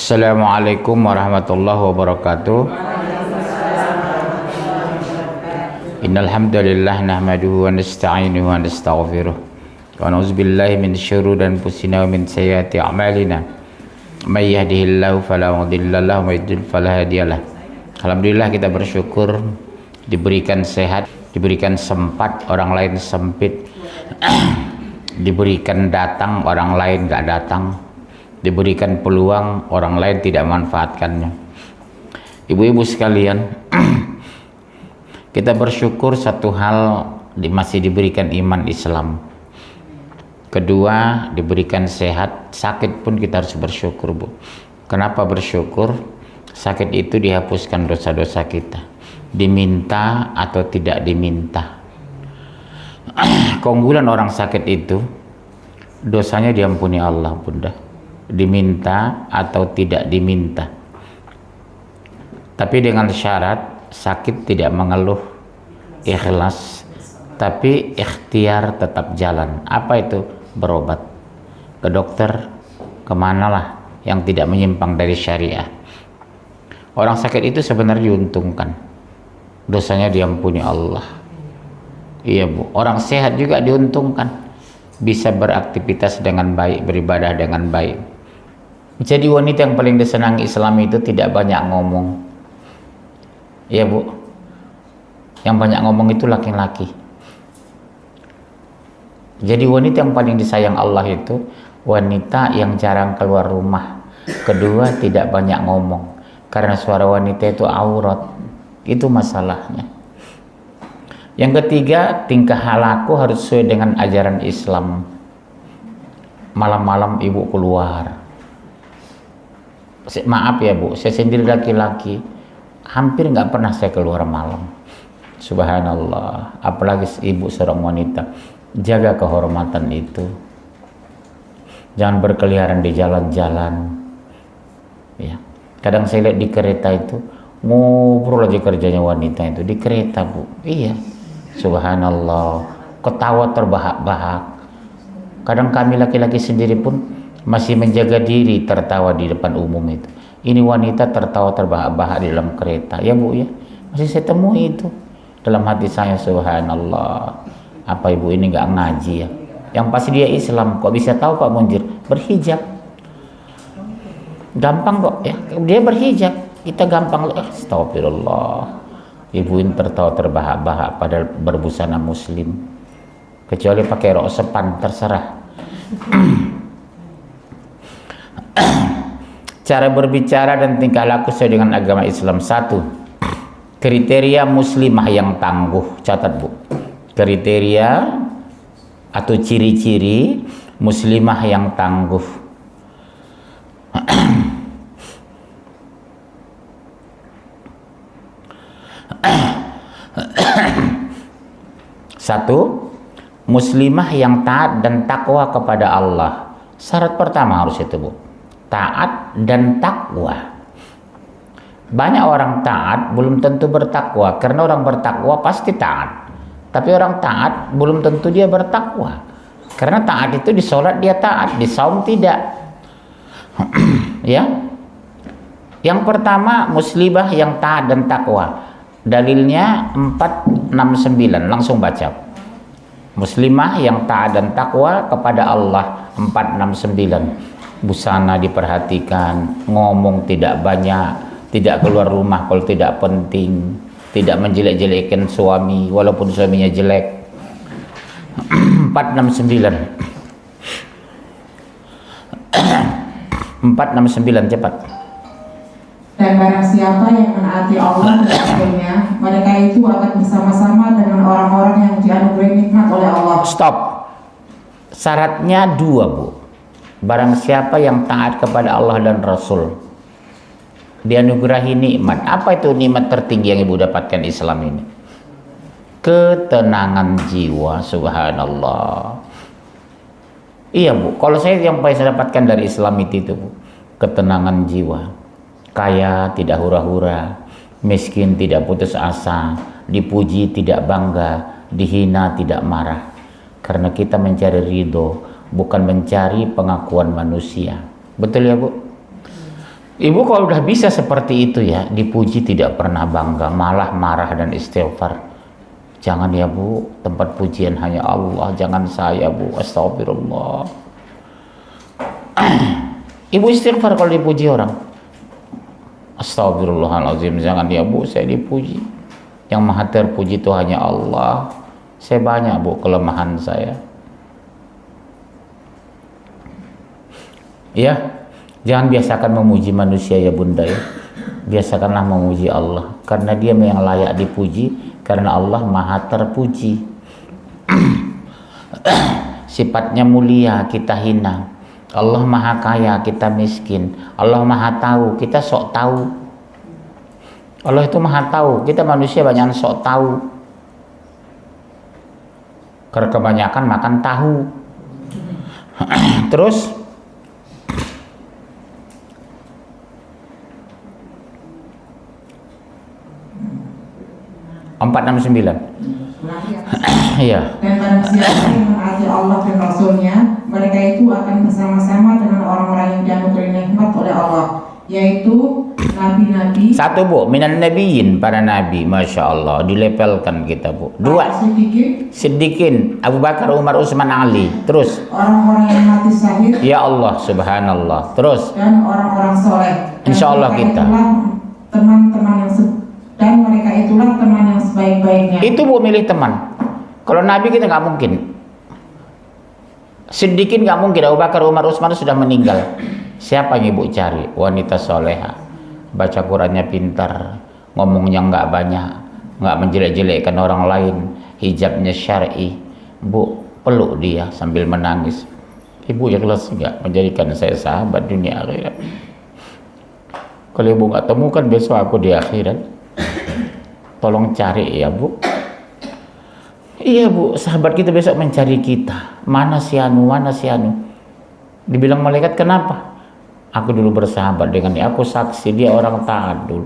Assalamualaikum warahmatullahi wabarakatuh. Innal hamdalillah nahmaduhu wa nasta'inuhu wa nastaghfiruh wa na'udzubillahi min syururi anfusina wa min sayyiati a'malina. May yahdihillahu fala mudilla lahu wa may yudlil fala hadiyalah. Alhamdulillah, kita bersyukur diberikan sehat, diberikan sempat, orang lain sempit, diberikan datang, orang lain gak datang, diberikan peluang, orang lain tidak manfaatkannya. Ibu-ibu sekalian, kita bersyukur satu hal, masih diberikan iman Islam. Kedua, diberikan sehat. Sakit pun kita harus bersyukur, Bu. Kenapa bersyukur? Sakit itu dihapuskan dosa-dosa kita, diminta atau tidak diminta. Keunggulan orang sakit itu, dosanya diampuni Allah, Bunda, diminta atau tidak diminta. Tapi dengan syarat sakit tidak mengeluh, ikhlas, tapi ikhtiar tetap jalan. Apa itu? Berobat ke dokter, kemanalah yang tidak menyimpang dari syariah. Orang sakit itu sebenarnya diuntungkan, dosanya diampuni Allah. Iya, Bu. Orang sehat juga diuntungkan, bisa beraktivitas dengan baik, beribadah dengan baik. Jadi wanita yang paling disenangi Islam itu tidak banyak ngomong. Iya, Bu. Yang banyak ngomong itu laki-laki. Jadi wanita yang paling disayang Allah itu wanita yang jarang keluar rumah. Kedua, tidak banyak ngomong, karena suara wanita itu aurat. Itu masalahnya. Yang ketiga, tingkah laku harus sesuai dengan ajaran Islam. Malam-malam ibu keluar. Maaf ya, Bu, saya sendiri laki-laki, hampir nggak pernah saya keluar malam. Subhanallah, apalagi ibu seorang wanita. Jaga kehormatan itu. Jangan berkeliaran di jalan-jalan. Ya. Kadang saya lihat di kereta itu ngobrol aja kerjanya wanita itu di kereta, Bu. Iya. Subhanallah, ketawa terbahak-bahak. Kadang kami laki-laki sendiri pun masih menjaga diri tertawa di depan umum itu. Ini wanita tertawa terbahak-bahak di dalam kereta, ya, Bu, ya. Masih saya temui itu. Dalam hati saya, subhanallah, apa ibu ini nggak ngaji ya? Yang pasti dia Islam, kok bisa tahu Pak Munjir? Berhijab. Gampang kok ya, dia berhijab, kita gampang. Astagfirullah. Ibu ini tertawa terbahak-bahak padahal berbusana muslim. Kecuali pakai rok sepan, terserah. Cara berbicara dan tingkah laku sesuai dengan agama Islam. 1. Kriteria muslimah yang tangguh. Catat, Bu. Kriteria atau ciri-ciri muslimah yang tangguh. 1. Muslimah yang taat dan takwa kepada Allah. Syarat pertama harus itu, Bu. Taat dan takwa. Banyak orang taat belum tentu bertakwa, karena orang bertakwa pasti taat. Tapi orang taat belum tentu dia bertakwa, karena taat itu di sholat dia taat, di saum tidak. Ya. Yang pertama, muslimah yang taat dan takwa. Dalilnya 469, langsung baca. Muslimah yang taat dan takwa kepada Allah, 469. Busana diperhatikan, ngomong tidak banyak, tidak keluar rumah kalau tidak penting, tidak menjelek-jelekkan suami walaupun suaminya jelek. 469. 469, cepat. Dan barang siapa yang menaati Allah dan Rasul-Nya, mereka itu akan bersama-sama dengan orang-orang yang dianugerahi nikmat oleh Allah. Stop. Syaratnya 2, Bu. Barang siapa yang taat kepada Allah dan Rasul, dianugerahi nikmat. Apa itu nikmat tertinggi yang ibu dapatkan Islam ini? Ketenangan jiwa, subhanallah. Iya, Bu, kalau saya yang paling saya dapatkan dari Islam itu, Bu, ketenangan jiwa. Kaya tidak hura-hura, miskin tidak putus asa, dipuji tidak bangga, dihina tidak marah. Karena kita mencari ridho, bukan mencari pengakuan manusia. Betul ya, Bu? Ibu kalau udah bisa seperti itu ya, dipuji tidak pernah bangga, malah marah dan istighfar. Jangan ya Bu, tempat pujian hanya Allah, jangan saya Bu, astagfirullah. Ibu istighfar kalau dipuji orang. Astagfirullahaladzim, jangan ya Bu, saya dipuji. Yang maha terpuji itu hanya Allah. Saya banyak Bu kelemahan saya. Ya, jangan biasakan memuji manusia ya Bunda ya. Biasakanlah memuji Allah, karena Dia yang layak dipuji, karena Allah maha terpuji. Sifatnya mulia, kita hina. Allah maha kaya, kita miskin. Allah maha tahu, kita sok tahu. Allah itu maha tahu, kita manusia banyak sok tahu. Karena kebanyakan makan tahu. Terus 469. Iya. Dan barang siapa yang menaati Allah dan Rasulnya, mereka itu akan bersama-sama dengan orang-orang yang dianugerahi nikmat oleh Allah, yaitu nabi-nabi. Satu Bu, minan nabiyin, para nabi, masya Allah, dilepelkan kita Bu. Dua, Siddiqin, Abu Bakar, Umar, Utsman, Ali. Terus orang-orang yang mati syahid. Ya Allah, subhanallah. Terus Dan orang-orang soleh. Insya Allah kita. Teman-teman yang dan mereka itulah teman yang sebaik-baiknya. Itu Bu milih teman. Kalau Nabi kita nggak mungkin. Siddiqin nggak mungkin. Abu Bakar, Umar, Utsman sudah meninggal. Siapa yang Ibu cari? Wanita soleha, baca Qurannya pintar, ngomongnya nggak banyak, nggak menjelek-jelekkan orang lain, hijabnya syar'i. Bu peluk dia sambil menangis. Ibu ikhlas nggak menjadikan saya sahabat dunia akhirat? Kalau Ibu nggak temukan besok aku di akhirat, tolong cari ya Bu. Iya Bu, sahabat kita besok mencari kita. Mana si anu, mana si anu. Dibilang malaikat, kenapa? Aku dulu bersahabat dengan dia, aku saksi dia orang taat dulu.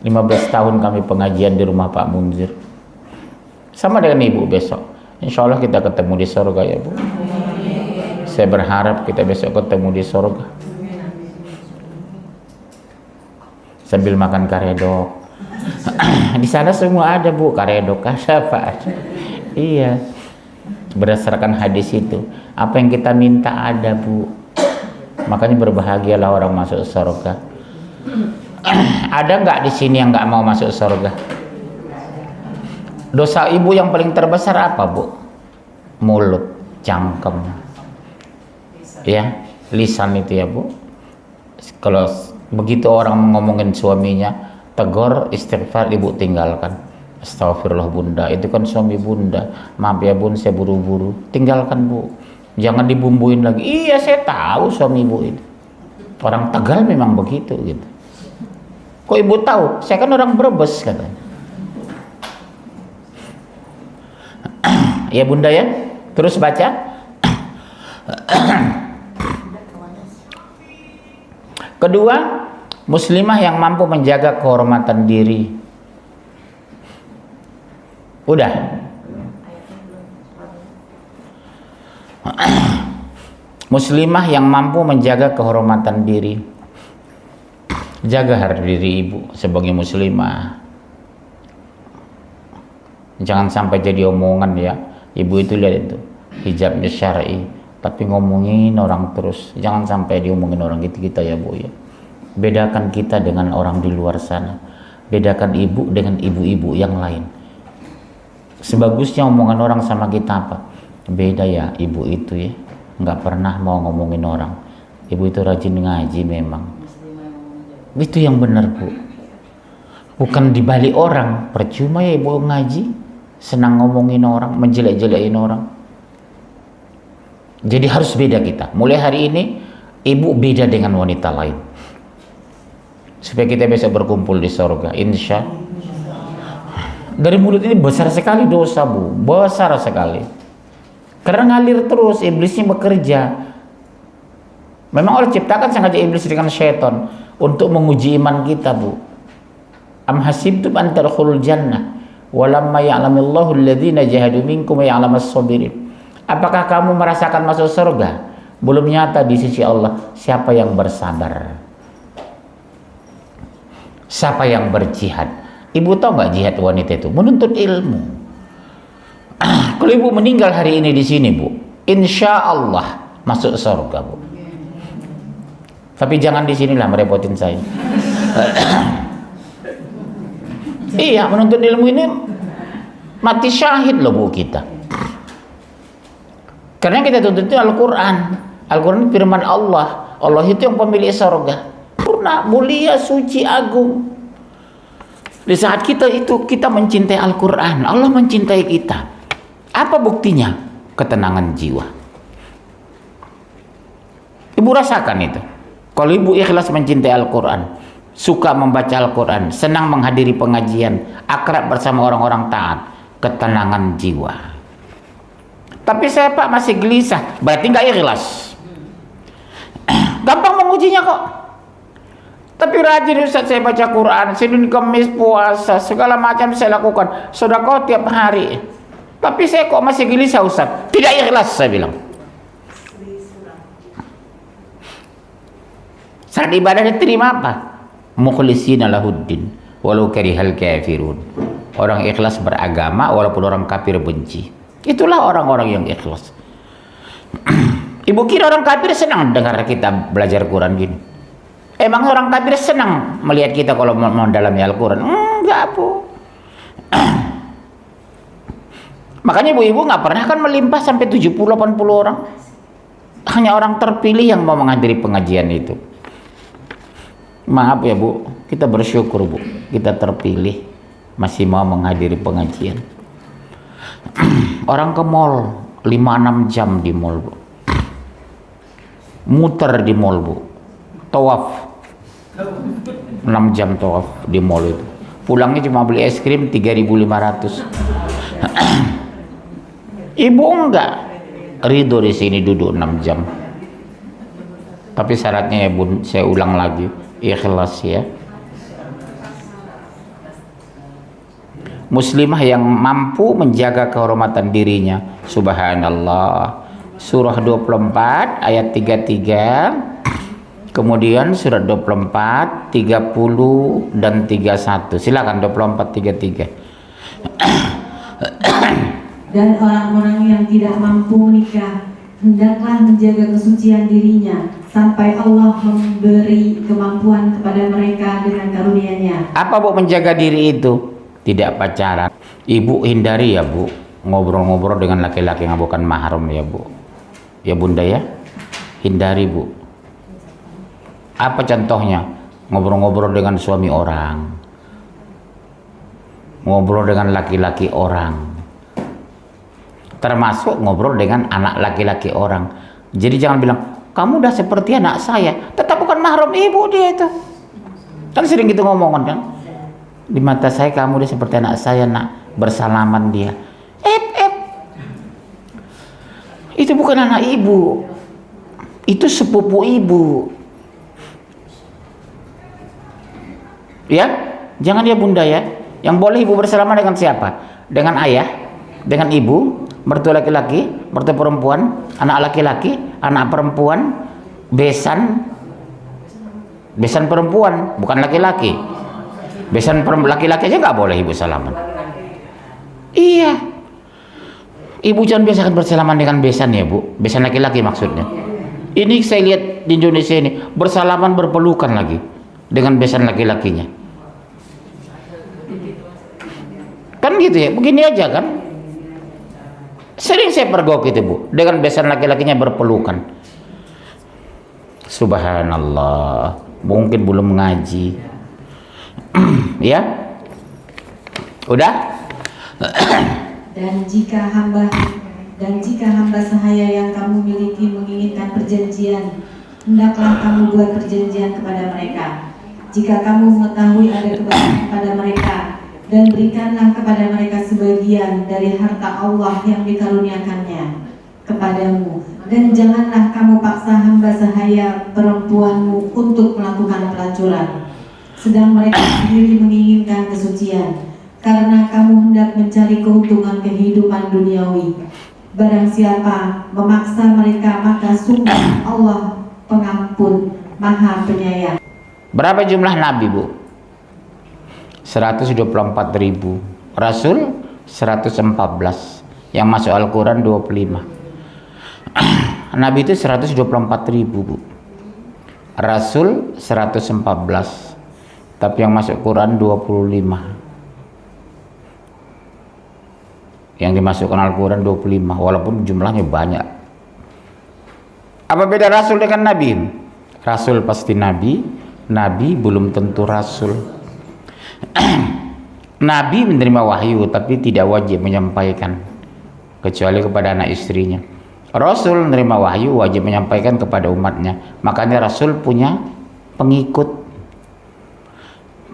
15 tahun kami pengajian di rumah Pak Munzir. Sama dengan Ibu besok. Insya Allah kita ketemu di surga ya Bu. Saya berharap kita besok ketemu di surga. Sambil makan karedok. Di sana semua ada Bu, karedok ada Pak. Iya. Berdasarkan hadis itu, apa yang kita minta ada Bu. Makanya berbahagialah orang masuk surga. Ada nggak di sini yang nggak mau masuk surga? Dosa Ibu yang paling terbesar apa Bu? Mulut, cangkem, ya, lisan itu ya Bu. Kalau begitu orang ngomongin suaminya, tegur, istighfar, Ibu tinggalkan. Astagfirullah Bunda, itu kan suami Bunda. Maaf ya Bun, saya buru-buru. Tinggalkan Bu. Jangan dibumbuin lagi. Iya saya tahu suami Ibu itu. Orang Tegal memang begitu gitu. Kok Ibu tahu? Saya kan orang Brebes katanya. Ya Bunda ya. Terus baca. Kedua, muslimah yang mampu menjaga kehormatan diri. Udah. Muslimah yang mampu menjaga kehormatan diri. Jaga harga diri Ibu sebagai muslimah. Jangan sampai jadi omongan ya. Ibu itu lihat itu, hijabnya syar'i, tapi ngomongin orang terus. Jangan sampai diomongin orang kita ya Bu ya. Bedakan kita dengan orang di luar sana. Bedakan Ibu dengan ibu-ibu yang lain. Sebagusnya omongan orang sama kita apa? Beda ya Ibu itu ya. Nggak pernah mau ngomongin orang. Ibu itu rajin ngaji memang. Itu yang benar Bu. Bukan dibalik orang. Percuma ya Ibu ngaji, senang ngomongin orang, menjelek-jelekin orang. Jadi harus beda kita. Mulai hari ini Ibu beda dengan wanita lain, supaya kita bisa berkumpul di surga insya. Dari mulut ini besar sekali dosa Bu, besar sekali. Karena ngalir terus, iblisnya bekerja. Memang Allah ciptakan sengaja iblis dengan syaitan untuk menguji iman kita Bu. Am hasibtum an tadkhulul jannah walamma ya'lamillahu alladhina jahadu minkum wa ya'lamas sabirin. Apakah kamu merasakan masuk surga? Belum nyata di sisi Allah siapa yang bersabar. Siapa yang berjihad? Ibu tahu nggak jihad wanita itu? Menuntut ilmu. Kalau ibu meninggal hari ini di sini, Bu, insya Allah masuk surga, Bu. Tapi jangan di sinilah merepotin saya. Iya, menuntut ilmu ini mati syahid loh, Bu, kita. Karena kita tuntut itu Al-Quran. Al-Quran firman Allah. Allah itu yang pemilik surga. Purna, mulia, suci, agung. Di saat kita mencintai Al-Quran, Allah mencintai kita. Apa buktinya? Ketenangan jiwa. Ibu rasakan itu. Kalau ibu ikhlas mencintai Al-Quran, suka membaca Al-Quran, senang menghadiri pengajian, akrab bersama orang-orang taat, ketenangan jiwa. Tapi saya Pak masih gelisah, berarti nggak ikhlas. Gampang mengujinya kok. Tapi rajin Ustaz saya baca Quran, Senin Kamis puasa, segala macam saya lakukan, sedekah tiap hari. Tapi saya kok masih gelisah Ustaz, tidak ikhlas saya bilang. Saat ibadah diterima apa? Mukhlishina lahuddin walau karihal kafirun. Orang ikhlas beragama walaupun orang kafir benci. Itulah orang-orang yang ikhlas. Ibu kira orang kafir senang dengar kita belajar Quran gini? Emang orang kafir senang melihat kita kalau mau dalamnya Al-Quran? Enggak, Bu. Makanya ibu-ibu nggak pernah kan melimpah sampai 70-80 orang. Hanya orang terpilih yang mau menghadiri pengajian itu. Maaf ya Bu, kita bersyukur Bu, kita terpilih masih mau menghadiri pengajian. Orang ke mall 5-6 jam di mall, Bu. Muter di mall, Bu. Tawaf 6 jam tawaf di mall itu. Pulangnya cuma beli es krim 3.500. Ibu enggak ridho di sini duduk 6 jam. Tapi syaratnya ya Bun, saya ulang lagi, ikhlas ya. Muslimah yang mampu menjaga kehormatan dirinya. Subhanallah. Surah 24 ayat 33. Kemudian surat 24, 30 dan 31. Silakan 24, 33. Dan orang-orang yang tidak mampu menikah hendaklah menjaga kesucian dirinya sampai Allah memberi kemampuan kepada mereka dengan karunia-Nya. Apa Bu menjaga diri itu? Tidak pacaran. Ibu hindari ya Bu, ngobrol-ngobrol dengan laki-laki yang bukan mahram ya Bu. Ya Bunda ya, hindari Bu. Apa contohnya? Ngobrol-ngobrol dengan suami orang, ngobrol dengan laki-laki orang, termasuk ngobrol dengan anak laki-laki orang. Jadi jangan bilang, kamu udah seperti anak saya, tetap bukan mahram ibu dia itu. Kan sering gitu ngomongan kan. Di mata saya kamu udah seperti anak saya nak, bersalaman dia. Itu bukan anak ibu, itu sepupu ibu. Ya, jangan ya Bunda ya. Yang boleh ibu bersalaman dengan siapa? Dengan ayah, dengan ibu, mertua laki-laki, mertua perempuan, anak laki-laki, anak perempuan, besan perempuan, bukan laki-laki. Besan laki-laki aja nggak boleh ibu salaman. Iya, ibu jangan biasakan bersalaman dengan besan ya Bu, besan laki-laki maksudnya. Ini saya lihat di Indonesia ini bersalaman berpelukan lagi dengan besan laki-lakinya. Kan gitu ya, begini aja kan. Sering saya pergok itu Bu, dengan besan laki-lakinya berpelukan. Subhanallah, mungkin belum ngaji. Ya, udah. Dan jika hamba sahaya yang kamu miliki menginginkan perjanjian, hendaklah kamu buat perjanjian kepada mereka. Jika kamu mengetahui ada kebaikan pada mereka, dan berikanlah kepada mereka sebagian dari harta Allah yang dikaruniakannya kepadamu, dan janganlah kamu paksa hamba sahaya perempuanmu untuk melakukan pelacuran, sedang mereka sendiri menginginkan kesucian, karena kamu hendak mencari keuntungan kehidupan duniawi. Barang siapa memaksa mereka, maka sungguh Allah pengampun, maha penyayang. Berapa jumlah nabi Bu? 124.000. Rasul 114. Yang masuk Al-Quran 25. Nabi itu 124.000, Bu. Rasul 114. Tapi yang masuk Quran 25. Yang dimasukkan Al-Quran 25, walaupun jumlahnya banyak. Apa beda Rasul dengan Nabi? Rasul pasti Nabi, Nabi belum tentu Rasul. Nabi menerima wahyu tapi tidak wajib menyampaikan kecuali kepada anak istrinya. Rasul menerima wahyu wajib menyampaikan kepada umatnya. Makanya Rasul punya pengikut,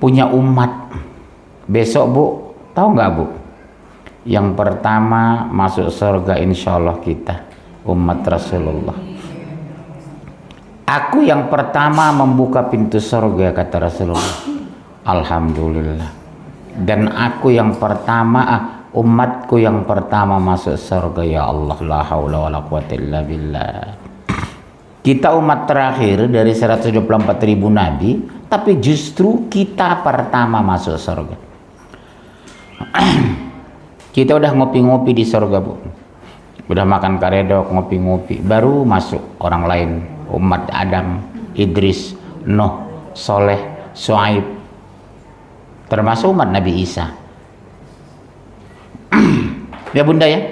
punya umat. Besok, Bu, tahu nggak, Bu? Yang pertama masuk surga insya Allah kita, umat Rasulullah. Aku yang pertama membuka pintu surga, kata Rasulullah. Alhamdulillah. Dan aku yang pertama, umatku yang pertama masuk surga, ya Allah. La haula wala quwata illa billah. Kita umat terakhir dari 124.000 nabi, tapi justru kita pertama masuk surga. Kita udah ngopi-ngopi di surga, Bu. Udah makan karedok, ngopi-ngopi, baru masuk orang lain, umat Adam, Idris, Nuh, Soleh, Shu'aib, termasuk umat Nabi Isa. Ya Bunda ya.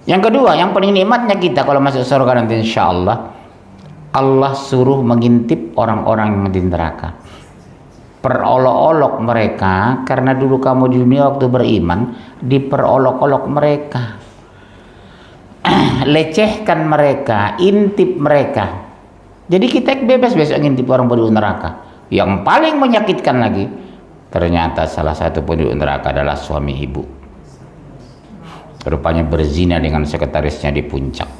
Yang kedua, yang paling nikmatnya kita kalau masuk surga nanti insya Allah, Allah suruh mengintip orang-orang yang di neraka. Perolok-olok mereka, karena dulu kamu di dunia waktu beriman, diperolok-olok mereka. Lecehkan mereka, intip mereka. Jadi kita bebas besok ngintip orang penduduk neraka. Yang paling menyakitkan lagi, ternyata salah satu penduduk neraka adalah suami ibu. Rupanya berzina dengan sekretarisnya di puncak.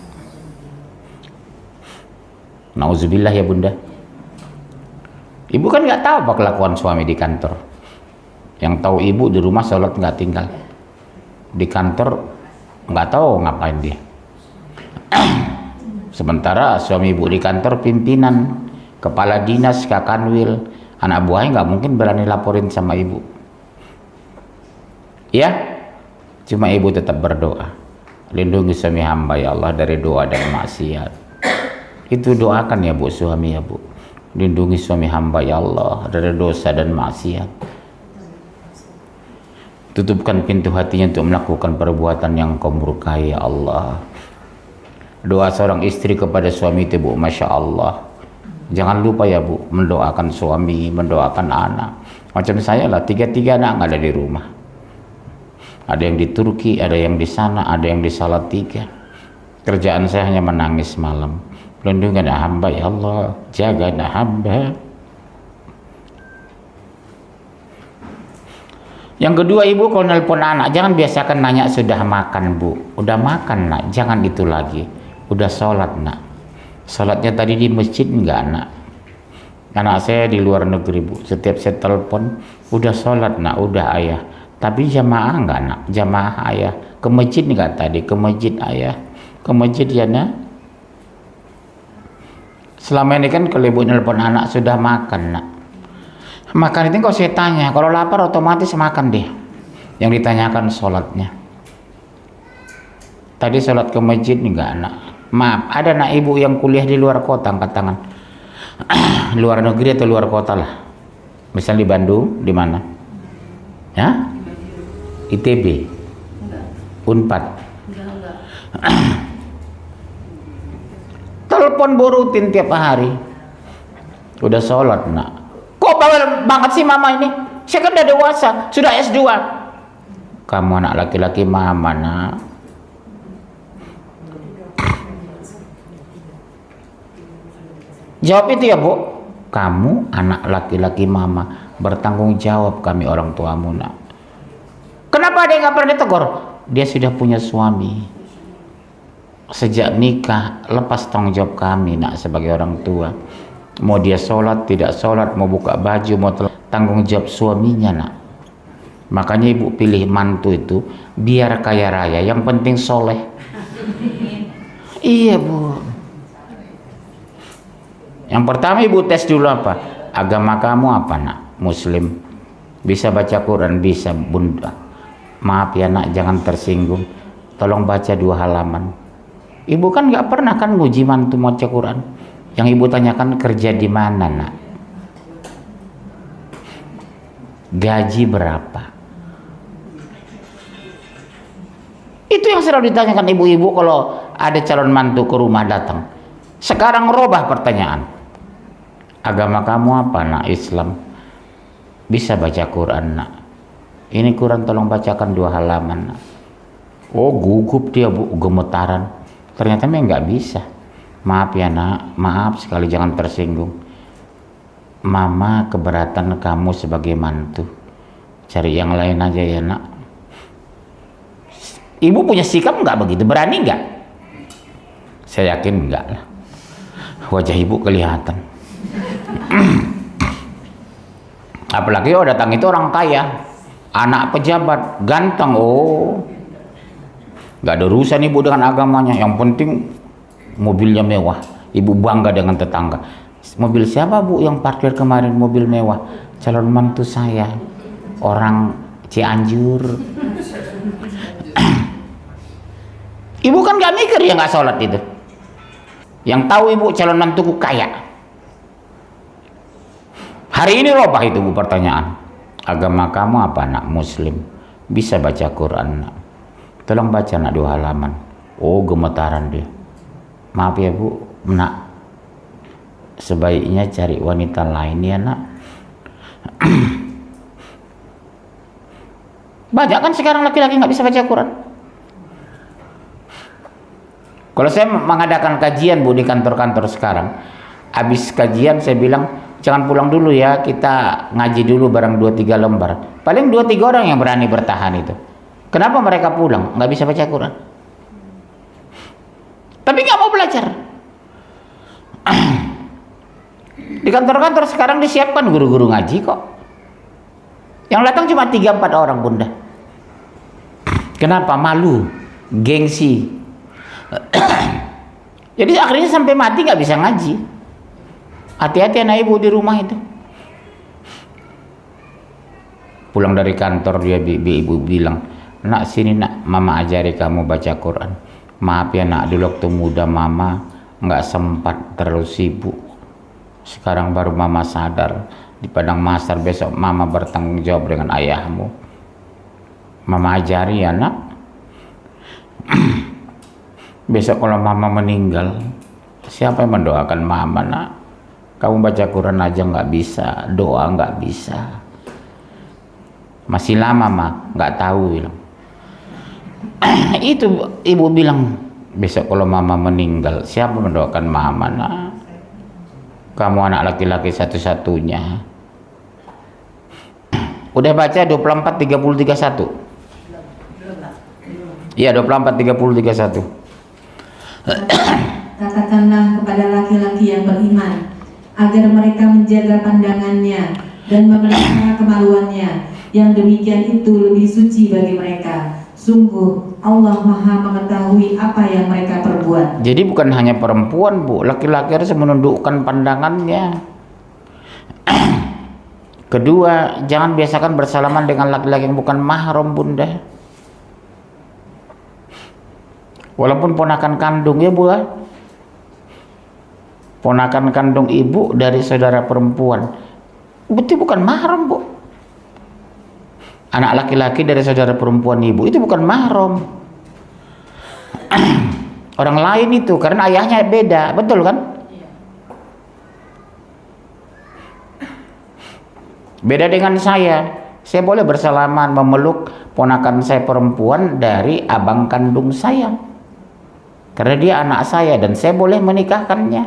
Nauzubillah ya Bunda. Ibu kan nggak tahu apa kelakuan suami di kantor. Yang tahu ibu di rumah sholat nggak tinggal, di kantor nggak tahu ngapain dia. Sementara suami ibu di kantor pimpinan, kepala dinas, kakanwil, anak buahnya nggak mungkin berani laporin sama ibu. Ya, cuma ibu tetap berdoa, lindungi suami hamba ya Allah dari doa dan maksiat. Itu doakan ya Bu, suami ya Bu. Lindungi suami hamba ya Allah dari dosa dan maksiat. Tutupkan pintu hatinya untuk melakukan perbuatan yang kau murkai ya Allah. Doa seorang istri kepada suami itu Bu, Masya Allah. Jangan lupa ya Bu, mendoakan suami, mendoakan anak. Macam saya lah, 3 anak nggak ada di rumah. Ada yang di Turki, ada yang di sana, ada yang di Salatiga. Kerjaan saya hanya menangis malam. Lindungi anak hamba ya Allah, jaga anak hamba. Yang kedua ibu kalau nelpon anak, jangan biasakan nanya sudah makan Bu. Udah makan nak, jangan itu lagi. Udah sholat nak. Sholatnya tadi di masjid enggak nak? Anak saya di luar negeri Bu, setiap saya telepon, udah sholat nak, udah ayah. Tapi jamaah enggak nak? Jamaah ayah. Ke masjid enggak tadi? Ke masjid ayah. Ke masjid ya nak? Selama ini kan kalau ibu nelpon anak sudah makan nak. Makan itu kalau saya tanya, kalau lapar otomatis makan deh. Yang ditanyakan sholatnya. Tadi sholat ke masjid enggak nak? Maaf, ada anak ibu yang kuliah di luar kota, angkat tangan. Luar negeri atau luar kota lah. Misal di Bandung, di mana? Ya? ITB? Unpad? Telepon rutin tiap hari. Udah sholat nak. Kok bawel banget sih mama ini? Saya kan udah dewasa, sudah S2. Kamu anak laki-laki mama nak. Jawab itu ya Bu. Kamu anak laki-laki mama, bertanggung jawab kami orang tuamu nak. Kenapa dia nggak pernah ditegur? Dia sudah punya suami. Sejak nikah lepas tanggung jawab kami nak sebagai orang tua. Mau dia sholat tidak sholat, mau buka baju, mau tanggung jawab suaminya nak. Makanya ibu pilih mantu itu biar kaya raya, yang penting soleh. Iya Bu. Yang pertama ibu tes dulu apa? Agama kamu apa nak? Muslim. Bisa baca Quran? Bisa bunda. Maaf ya nak, jangan tersinggung, tolong baca 2 halaman. Ibu kan nggak pernah kan nguji mantu baca Quran. Yang ibu tanyakan kerja di mana nak, gaji berapa, itu yang selalu ditanyakan ibu-ibu kalau ada calon mantu ke rumah datang. Sekarang robah pertanyaan, agama kamu apa nak? Islam. Bisa baca Quran nak? Ini Quran tolong bacakan 2 halaman nak. Oh gugup dia bu, gemetaran. Ternyata memang nggak bisa. Maaf ya nak, maaf sekali, jangan tersinggung. Mama keberatan kamu sebagai mantu, cari yang lain aja ya nak. Ibu punya sikap nggak begitu? Berani nggak? Saya yakin enggak lah. Wajah ibu kelihatan. Apalagi datang itu orang kaya, anak pejabat, ganteng. Oh, nggak ada urusan ibu dengan agamanya. Yang penting mobilnya mewah. Ibu bangga dengan tetangga. Mobil siapa bu yang parkir kemarin? Mobil mewah. Calon mantu saya, orang Cianjur. Ibu kan nggak mikir ya nggak sholat itu. Yang tahu ibu calon mantuku kaya. Hari ini robah itu bu pertanyaan. Agama kamu apa nak? Muslim. Bisa baca Quran nak? Tolong baca nak 2 halaman. Oh gemetaran dia. Maaf ya bu nak, sebaiknya cari wanita lain ya nak. Banyak kan sekarang laki-laki nggak bisa baca Quran. Kalau saya mengadakan kajian bu di kantor-kantor sekarang, habis kajian saya bilang jangan pulang dulu ya, kita ngaji dulu bareng 2-3 lembar. Paling 2-3 orang yang berani bertahan itu. Kenapa mereka pulang? Nggak bisa baca Quran. Tapi nggak mau belajar. Di kantor-kantor sekarang disiapkan guru-guru ngaji kok. Yang datang cuma 3-4 orang bunda. Kenapa? Malu, gengsi. Jadi akhirnya sampai mati nggak bisa ngaji. Hati-hati anak ibu di rumah itu. Pulang dari kantor dia ibu bilang, nak sini nak, mama ajari kamu baca Quran. Maaf ya nak, dulu waktu muda mama nggak sempat, terlalu sibuk. Sekarang baru mama sadar, di padang mahsyar besok mama bertanggung jawab dengan ayahmu. Mama ajari ya nak. Besok kalau mama meninggal, siapa yang mendoakan mama nak? Kamu baca Quran aja nggak bisa, doa nggak bisa. Masih lama mah, nggak tahu bilang. Itu ibu bilang, besok kalau mama meninggal, siapa mendoakan mama nak? Kamu anak laki-laki satu-satunya. Udah baca 24, 30, 31? Iya 24, 30, 31. Katakanlah kepada laki-laki yang beriman agar mereka menjaga pandangannya dan memelihara kemaluannya. Yang demikian itu lebih suci bagi mereka. Sungguh Allah Maha mengetahui apa yang mereka perbuat. Jadi bukan hanya perempuan bu, laki-laki harus menundukkan pandangannya. Kedua, jangan biasakan bersalaman dengan laki-laki yang bukan mahram bunda. Walaupun ponakan kandung ya bu, ponakan kandung ibu dari saudara perempuan, itu bukan mahram bu. Anak laki-laki dari saudara perempuan ibu itu bukan mahram. Orang lain itu, karena ayahnya beda, betul kan? Beda dengan saya boleh bersalaman memeluk ponakan saya perempuan dari abang kandung saya, karena dia anak saya dan saya boleh menikahkannya.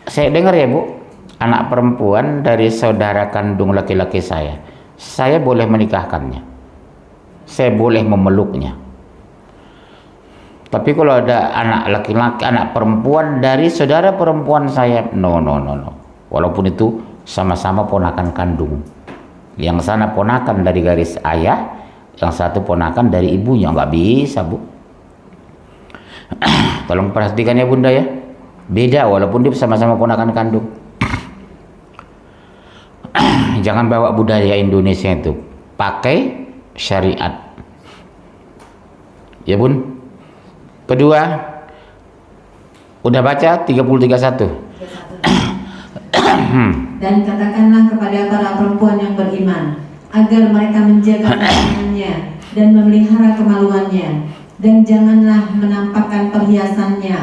Saya dengar ya bu, anak perempuan dari saudara kandung laki-laki saya boleh menikahkannya, saya boleh memeluknya. Tapi kalau ada anak laki-laki, anak perempuan dari saudara perempuan saya, no. Walaupun itu sama-sama ponakan kandung, yang sana ponakan dari garis ayah, yang satu ponakan dari ibunya, nggak bisa bu. Tolong perhatikan ya bunda ya, beda walaupun dia sama-sama ponakan kandung. Jangan bawa budaya Indonesia itu, pakai syariat. Ya bun. Kedua, udah baca 30-31. Dan katakanlah kepada para perempuan yang beriman agar mereka menjaga kemaluannya dan memelihara kemaluannya, dan janganlah menampakkan perhiasannya,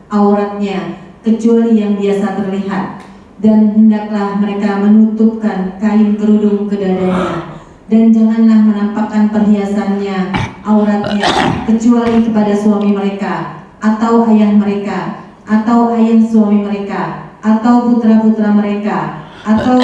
auratnya, kecuali yang biasa terlihat, dan hendaklah mereka menutupkan kain kerudung ke dadanya, dan janganlah menampakkan perhiasannya, auratnya, kecuali kepada suami mereka, atau ayah mereka, atau ayah suami mereka, atau putra-putra mereka, atau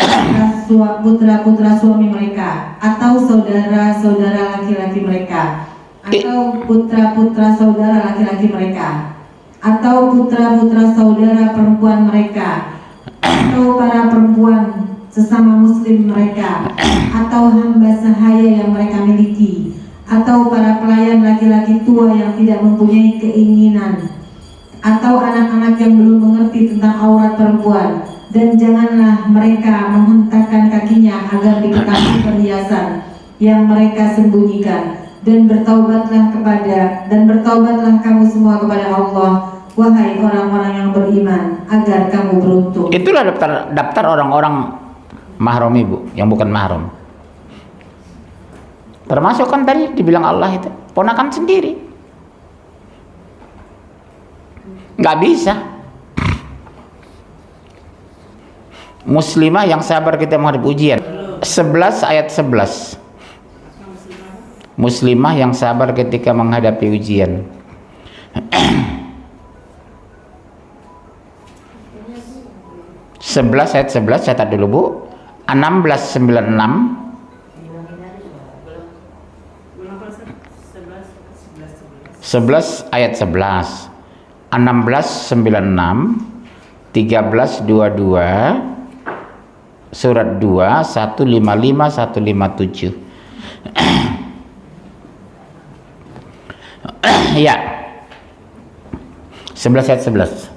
putra-putra suami mereka, atau saudara-saudara laki-laki mereka, atau putra-putra saudara laki-laki mereka, atau putra-putra saudara perempuan mereka, atau para perempuan sesama muslim mereka, atau hamba sahaya yang mereka miliki, atau para pelayan laki-laki tua yang tidak mempunyai keinginan, atau anak-anak yang belum mengerti tentang aurat perempuan. Dan janganlah mereka menghentakkan kakinya agar diketahui perhiasan yang mereka sembunyikan. Dan bertaubatlah kamu semua kepada Allah, wahai orang-orang yang beriman, agar kamu beruntung. Itulah daftar orang-orang mahram ibu, yang bukan mahram. Termasuk kan tadi dibilang Allah itu ponakan sendiri. Nggak bisa. Muslimah yang sabar kita menghadapi ujian. 11 ayat 11. Muslimah yang sabar ketika menghadapi ujian. 11 ayat 11, catat dulu Bu. 1696. 11 ayat 11. 1696, 1322, surat 2, 155, 157. Ya. 11 ayat 11.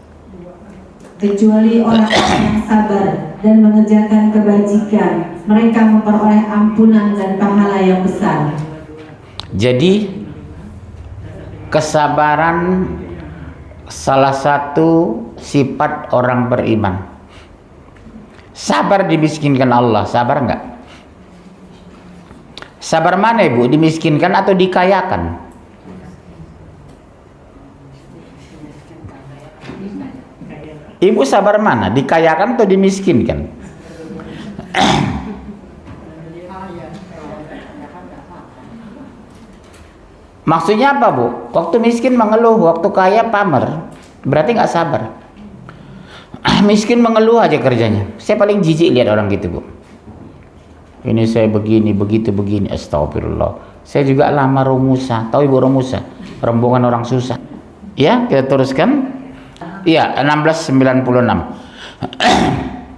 Kecuali orang-orang yang sabar dan mengerjakan kebajikan, mereka memperoleh ampunan dan pahala yang besar. Jadi kesabaran salah satu sifat orang beriman. Sabar dimiskinkan Allah, sabar enggak? Sabar mana ibu? Dimiskinkan atau dikayakan? Ibu sabar mana? Dikayakan atau dimiskinkan? Maksudnya apa bu? Waktu miskin mengeluh, waktu kaya pamer. Berarti nggak sabar. Miskin mengeluh aja kerjanya. Saya paling jijik lihat orang gitu bu. Ini saya begini, begitu begini. Astagfirullah. Saya juga lama Romusa. Tahu ibu Romusa? Rombongan orang susah. Ya, kita teruskan. Iya, 1696.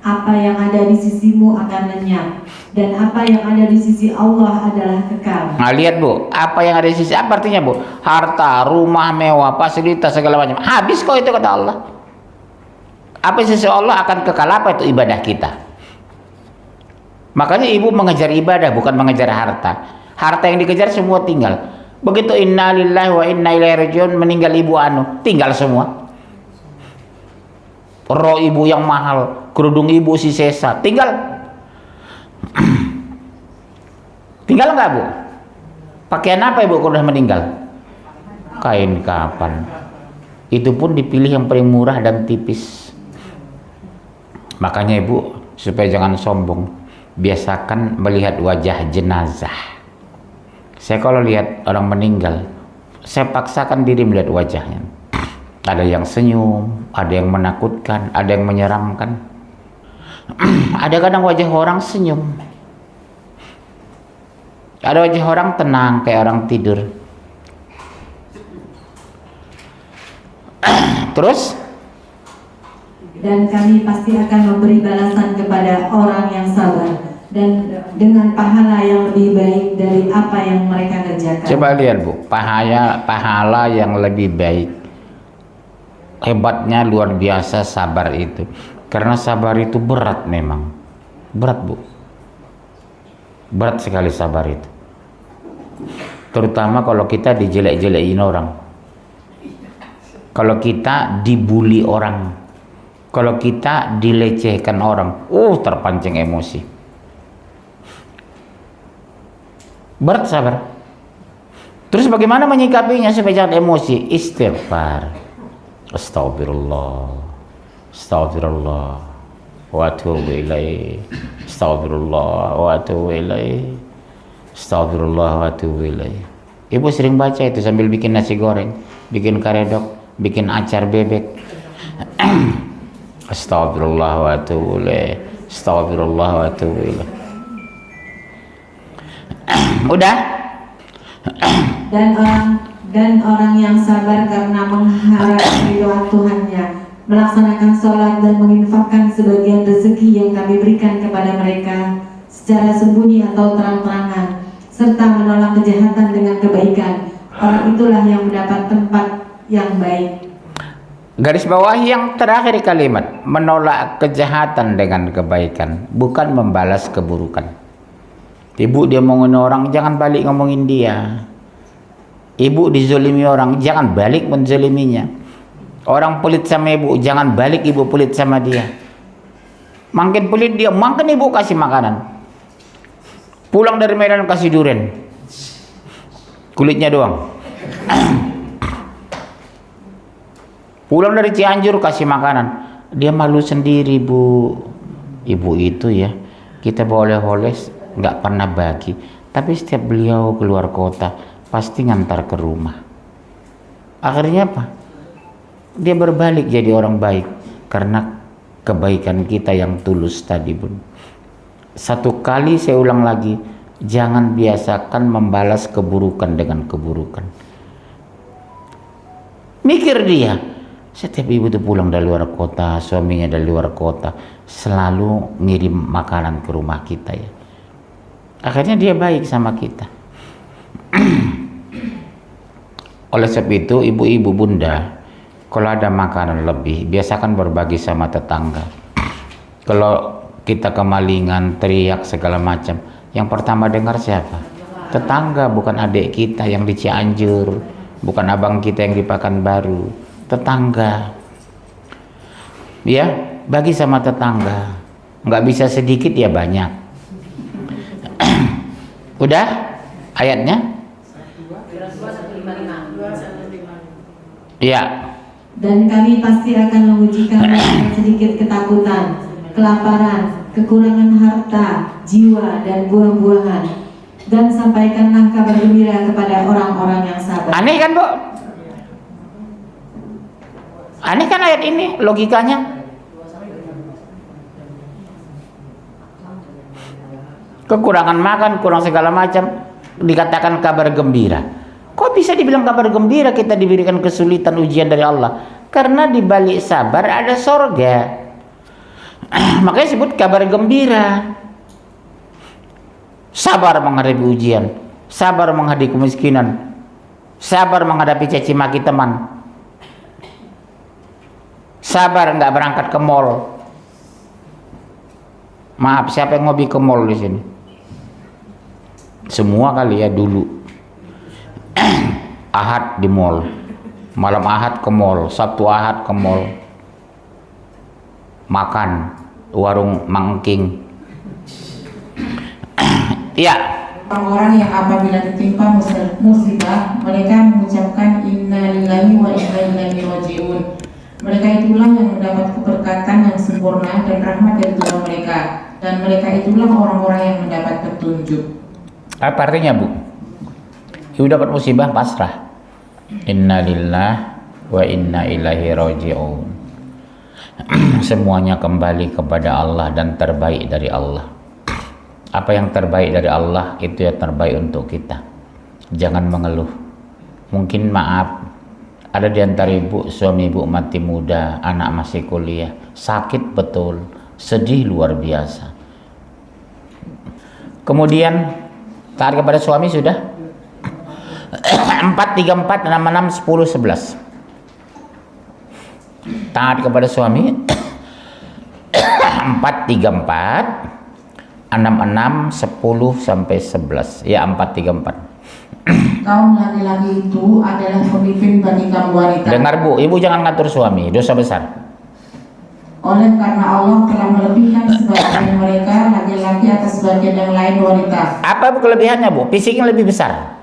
Apa yang ada di sisimu akan lenyap, dan apa yang ada di sisi Allah adalah kekal. Nah lihat bu, apa yang ada di sisi, apa artinya bu? Harta, rumah mewah, fasilitas segala macam, habis kok itu kata Allah. Apa di sisi Allah akan kekal, apa itu ibadah kita. Makanya ibu mengejar ibadah, bukan mengejar harta. Harta yang dikejar semua tinggal. Begitu innalillahi wa inna ilaihi rajiun, meninggal ibu tinggal semua. Roh ibu yang mahal, kerudung ibu si sesa, tinggal. Tinggal nggak bu? Pakaian apa ibu kalau udah meninggal? Kain kapan? Itu pun dipilih yang paling murah dan tipis. Makanya ibu supaya jangan sombong, biasakan melihat wajah jenazah. Saya kalau lihat orang meninggal, saya paksakan diri melihat wajahnya. Ada yang senyum, ada yang menakutkan, ada yang menyeramkan. Ada kadang wajah orang senyum, ada wajah orang tenang kayak orang tidur. Terus? Dan kami pasti akan memberi balasan kepada orang yang sabar, dan dengan pahala yang lebih baik dari apa yang mereka kerjakan. Coba lihat bu, pahala yang lebih baik. Hebatnya luar biasa sabar itu. Karena sabar itu berat memang. Berat bu. Berat sekali sabar itu. Terutama kalau kita dijelek-jelekin orang. Kalau kita dibully orang. Kalau kita dilecehkan orang. Terpancing emosi. Berat sabar. Terus bagaimana menyikapinya supaya jangan emosi? Istighfar. Astagfirullah. Astagfirullah. Wa atubu ilaih. Astagfirullah wa atubu ilaih. Astagfirullah wa atubu ilaih. Ibu sering baca itu sambil bikin nasi goreng, bikin karedok, bikin acar bebek. Astagfirullah wa atubu ilaih. Astagfirullah wa atubu ilaih. Udah? Dan orang yang sabar karena mengharap ridha Tuhannya, melaksanakan sholat dan menginfakkan sebagian rezeki yang kami berikan kepada mereka secara sembunyi atau terang-terangan, serta menolak kejahatan dengan kebaikan, orang itulah yang mendapat tempat yang baik. Garis bawahi yang terakhir kalimat, menolak kejahatan dengan kebaikan, bukan membalas keburukan. Ibu dia ngomongin orang, jangan balik ngomongin dia. Ibu dizolimi orang, jangan balik menzoliminya. Orang pelit sama ibu, jangan balik ibu pelit sama dia. Makin pelit dia, makin ibu kasih makanan. Pulang dari Medan kasih durian, kulitnya doang. Pulang dari Cianjur kasih makanan, dia malu sendiri bu. Ibu itu ya, kita bawa oleh-oleh nggak pernah bagi, tapi setiap beliau keluar kota pasti ngantar ke rumah. Akhirnya apa? Dia berbalik jadi orang baik karena kebaikan kita yang tulus tadi bun. Satu kali saya ulang lagi, jangan biasakan membalas keburukan dengan keburukan. Mikir dia, setiap ibu tuh pulang dari luar kota, suaminya dari luar kota, selalu ngirim makanan ke rumah kita ya. Akhirnya dia baik sama kita. Oleh sebab itu ibu-ibu bunda, kalau ada makanan lebih, biasakan berbagi sama tetangga. Kalau kita kemalingan, teriak segala macam, yang pertama dengar siapa? Tetangga, bukan adik kita yang di Cianjur, bukan abang kita yang di Pekanbaru. Tetangga. Ya, bagi sama tetangga. Nggak bisa sedikit ya banyak. Udah ayatnya? Ya. Dan kami pasti akan menguji kamu dengan sedikit ketakutan, kelaparan, kekurangan harta, jiwa, dan buah-buahan. Dan sampaikanlah kabar gembira kepada orang-orang yang sabar. Aneh kan bu? Aneh kan ayat ini logikanya? Kekurangan makan, kurang segala macam, dikatakan kabar gembira. Kok bisa dibilang kabar gembira kita diberikan kesulitan ujian dari Allah? Karena di balik sabar ada sorga. Makanya disebut kabar gembira. Sabar menghadapi ujian, sabar menghadapi kemiskinan, sabar menghadapi caci maki teman, sabar nggak berangkat ke mall. Maaf, siapa yang ngopi ke mall di sini? Semua kali ya dulu. Ahad di mall, malam Ahad ke mall, Sabtu Ahad ke mall, makan warung Mangking. Ya. Orang-orang yang apabila ditimpa musibah, mereka mengucapkan inna lillahi wa inna ilaihi raji'un. Mereka itulah yang mendapat keberkatan yang sempurna dan rahmat dari Tuhan mereka, dan mereka itulah orang-orang yang mendapat petunjuk. Apa artinya bu? Ibu dapat musibah pasrah. Inna lillahi wa inna ilaihi raji'un. Semuanya kembali kepada Allah dan terbaik dari Allah. Apa yang terbaik dari Allah itu yang terbaik untuk kita. Jangan mengeluh. Mungkin maaf, ada di antara ibu, suami ibu mati muda, anak masih kuliah, sakit betul, sedih luar biasa. Kemudian taat kepada suami sudah 4, 3, 4, 6, 6, 10, 11. Taat kepada suami 4, 3, 4, 66, 10 sampai 11. Ya 434. Kaum laki-laki itu adalah pemimpin bagi kaum wanita. Dengar Bu, ibu jangan ngatur suami, dosa besar. Oleh karena Allah telah melebihkan sebagian mereka laki-laki atas sebagian yang lain wanita. Apa kelebihannya Bu? Fisiknya lebih besar.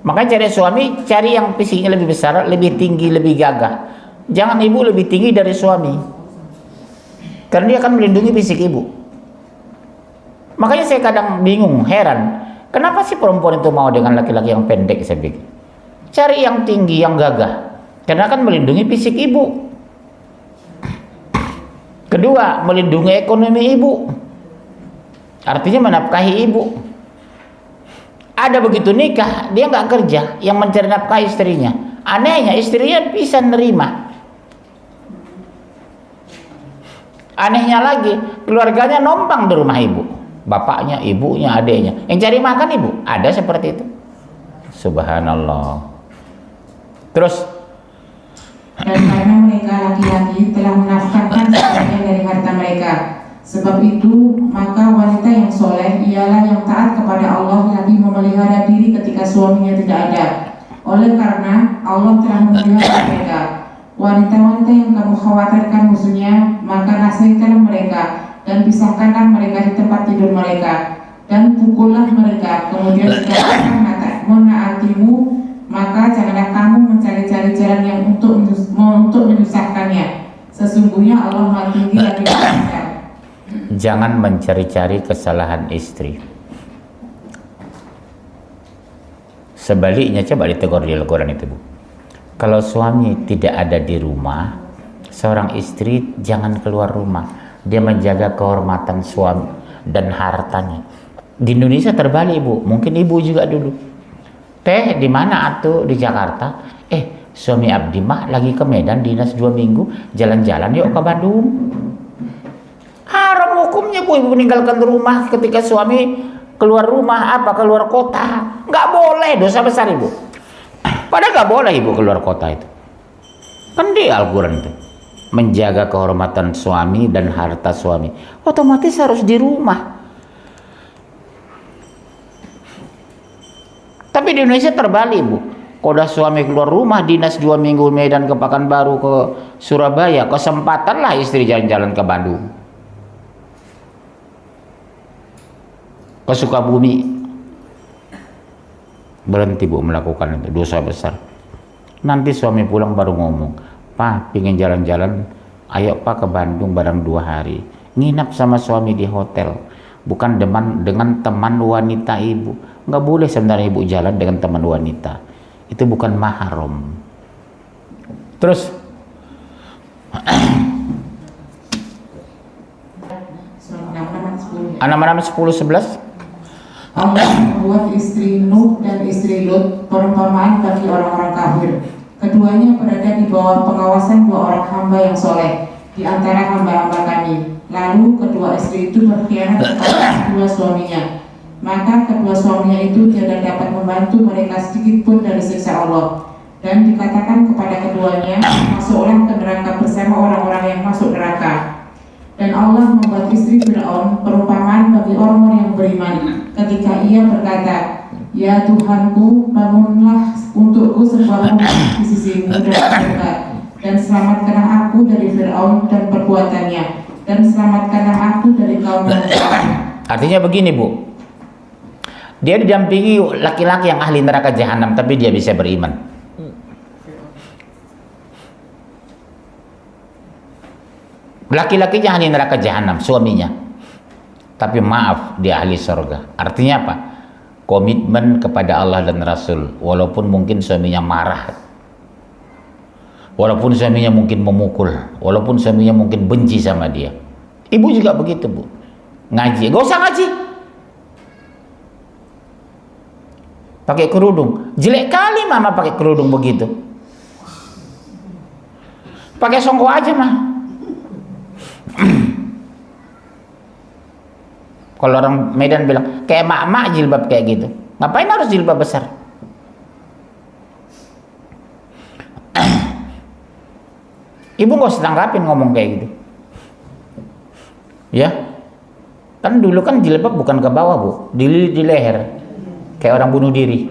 Makanya cari suami, cari yang fisiknya lebih besar, lebih tinggi, lebih gagah. Jangan ibu lebih tinggi dari suami, karena dia akan melindungi fisik ibu. Makanya saya kadang bingung, heran, kenapa sih perempuan itu mau dengan laki-laki yang pendek, saya pikir. Cari yang tinggi, yang gagah, karena akan melindungi fisik ibu. Kedua, melindungi ekonomi ibu, artinya menafkahi ibu. Ada begitu nikah, dia nggak kerja, yang mencari nafkah istrinya. Anehnya istrinya bisa nerima. Anehnya lagi, keluarganya numpang di rumah ibu, bapaknya, ibunya, adiknya, yang cari makan ibu. Ada seperti itu. Subhanallah. Terus, Dan karena mereka laki-laki telah menafkahkan sebagian dari harta mereka, sebab itu maka wanita yang soleh ialah yang taat kepada Allah lagi memelihara diri ketika suaminya tidak ada. Oleh karena Allah telah memelihara mereka, wanita-wanita yang kamu khawatirkan musuhnya, maka nasihatkanlah mereka dan pisahkanlah mereka di tempat tidur mereka, dan pukullah mereka. Kemudian jika mereka menaatimu, maka janganlah kamu mencari-cari jalan yang untuk menyusahkannya. Sesungguhnya Allah Maha Tinggi lagi besar. jangan mencari-cari kesalahan istri. Sebaliknya, coba ditegur di Al-Quran itu Bu. Kalau suami tidak ada di rumah, seorang istri jangan keluar rumah. Dia menjaga kehormatan suami dan hartanya. Di Indonesia terbalik Bu, mungkin ibu juga dulu. Teh di mana atuh? Di Jakarta. Suami Abdi mah lagi ke Medan dinas 2 minggu, jalan-jalan yuk ke Bandung. Haram hukumnya Bu, ibu meninggalkan rumah ketika suami keluar rumah, keluar kota. Nggak boleh, dosa besar ibu. Padahal nggak boleh ibu keluar kota itu. Kan di Al-Quran itu menjaga kehormatan suami dan harta suami, otomatis harus di rumah. Tapi di Indonesia terbalik Bu. Kalau udah suami keluar rumah, dinas 2 minggu Medan ke Pekanbaru ke Surabaya, kesempatan lah istri jalan-jalan ke Bandung, ke Sukabumi. Berhenti Bu melakukan itu, dosa besar. Nanti suami pulang baru ngomong, Pak pingin jalan-jalan, ayo Pak ke Bandung bareng 2 hari, nginap sama suami di hotel, bukan dengan teman wanita ibu. Nggak boleh sebenarnya ibu jalan dengan teman wanita, itu bukan mahram. Terus 10-11 Allah membuat istri Nuh dan istri Lut perumpamaan bagi orang-orang kafir. Keduanya berada di bawah pengawasan 2 orang hamba yang soleh di antara hamba-hamba kami. Lalu kedua istri itu berkhianat kepada kedua suaminya. Maka kedua suaminya itu tidak dapat membantu mereka sedikit pun dari siksa Allah. Dan dikatakan kepada keduanya, masuklah ke neraka bersama orang-orang yang masuk neraka. Dan Allah membuat istri Fir'aun perumpamaan bagi orang-orang yang beriman ketika ia berkata, Ya Tuhanku, bangunlah untukku sebuah rumah di sisimu dan surga, dan selamatkanlah aku dari Fir'aun dan perbuatannya, dan selamatkanlah aku dari kaum yang jahat. Artinya begini Bu, dia didampingi laki-laki yang ahli neraka jahanam, tapi dia bisa beriman. Laki-lakinya ahli neraka jahanam, suaminya, tapi maaf dia ahli surga. Artinya apa? Komitmen kepada Allah dan Rasul, walaupun mungkin suaminya marah, walaupun suaminya mungkin memukul, walaupun suaminya mungkin benci sama dia. Ibu juga begitu Bu, ngaji, gak usah ngaji, pakai kerudung, jelek kali mama pakai kerudung begitu, pakai songkok aja mah. Kalau orang Medan bilang kayak mak-mak jilbab kayak gitu, ngapain harus jilbab besar? Ibu nggak usah tanggapin ngomong kayak gitu, ya. Kan dulu kan jilbab bukan ke bawah Bu, dililit di leher, kayak orang bunuh diri.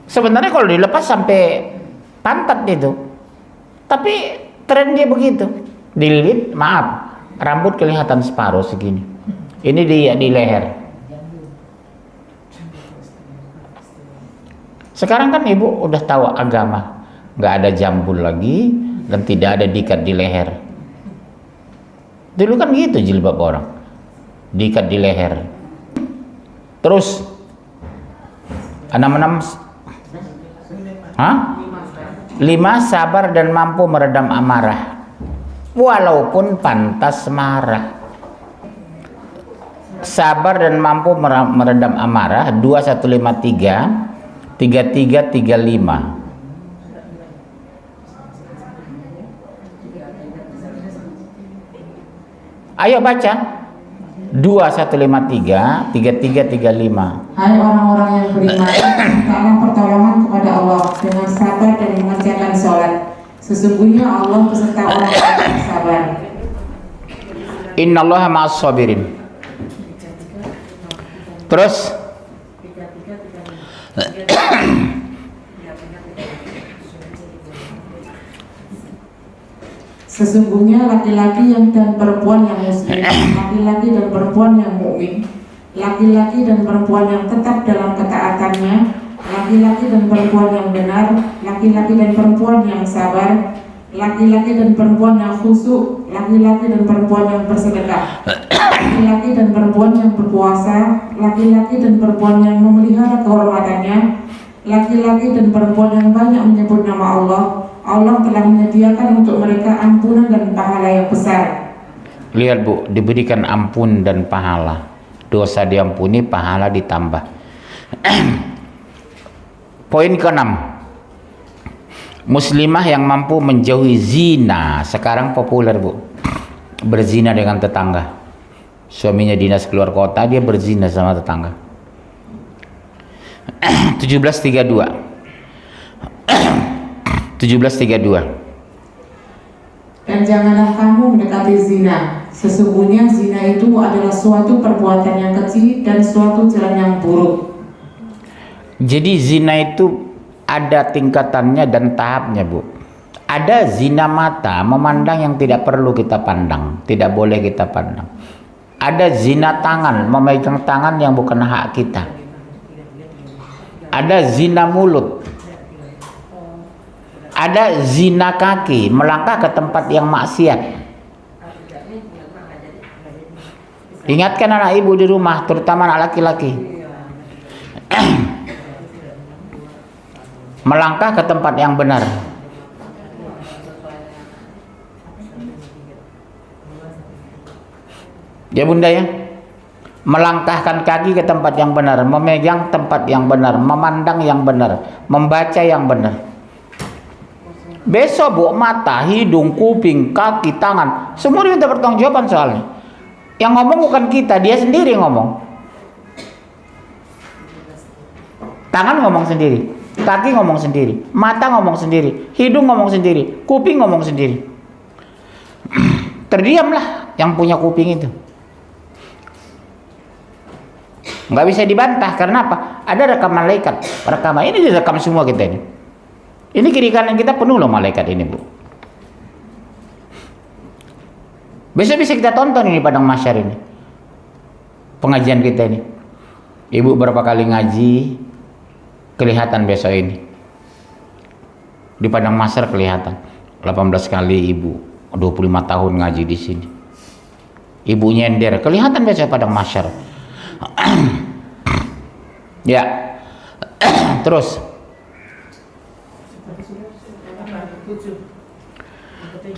Sebenarnya kalau dilepas sampai pantat itu, tapi tren dia begitu, dililit, maaf, rambut kelihatan separuh segini. Ini dia di leher. Sekarang kan ibu udah tahu agama, nggak ada jambul lagi dan tidak ada diikat di leher. Dulu kan gitu jilbab orang, diikat di leher. Terus 5 sabar dan mampu meredam amarah walaupun pantas marah. Sabar dan mampu meredam amarah 2153 3335. Ayo baca 2153 3335. Hai orang-orang yang beriman, mintalah pertolongan kepada Allah dengan sabar dan mengerjakan sholat. Sesungguhnya Allah beserta orang yang sabar. Innallaha ma'as sabirin. Terus Sesungguhnya laki-laki dan perempuan yang muslim, laki-laki dan perempuan yang mukmin, laki-laki dan perempuan yang tetap dalam ketaatannya, laki-laki dan perempuan yang benar, laki-laki dan perempuan yang sabar, laki-laki dan perempuan yang khusyuk, laki-laki dan perempuan yang bersedekah, laki-laki dan perempuan yang berpuasa, laki-laki dan perempuan yang memelihara kehormatannya, laki-laki dan perempuan yang banyak menyebut nama Allah. Allah telah menyediakan untuk mereka ampunan dan pahala yang besar. lihat Bu, diberikan ampun dan pahala. Dosa diampuni, pahala ditambah. Poin ke-6, muslimah yang mampu menjauhi zina. Sekarang populer Bu, berzina dengan tetangga. Suaminya dinas keluar kota, dia berzina sama tetangga. 1732 Dan janganlah kamu mendekati zina. Sesungguhnya zina itu adalah suatu perbuatan yang kecil dan suatu jalan yang buruk. Jadi zina itu ada tingkatannya dan tahapnya Bu. Ada zina mata, memandang yang tidak perlu kita pandang, tidak boleh kita pandang. Ada zina tangan, memegang tangan yang bukan hak kita. Ada zina mulut. Ada zina kaki, melangkah ke tempat yang maksiat. Ingatkan anak ibu di rumah, terutama anak laki-laki. Melangkah ke tempat yang benar. Ya Bunda ya, melangkahkan kaki ke tempat yang benar, memegang tempat yang benar, memandang yang benar, membaca yang benar. Besok Bu, mata, hidung, kuping, kaki, tangan, semua diminta pertanggungjawaban soalnya. Yang ngomong bukan kita, dia sendiri ngomong. Tangan ngomong sendiri, kaki ngomong sendiri, mata ngomong sendiri, hidung ngomong sendiri, kuping ngomong sendiri. Terdiamlah yang punya kuping itu. Nggak bisa dibantah, karena apa? Ada rekam malaikat, rekaman ini direkam semua kita ini. Ini kiri kanan kita penuh loh malaikat ini Bu. Besok bisa kita tonton ini padang mahsyar ini, pengajian kita ini. Ibu berapa kali ngaji, kelihatan besok ini. Di padang mahsyar kelihatan. 18 kali ibu, 25 tahun ngaji di sini. Ibu nyender, kelihatan besok padang mahsyar. Ya. Terus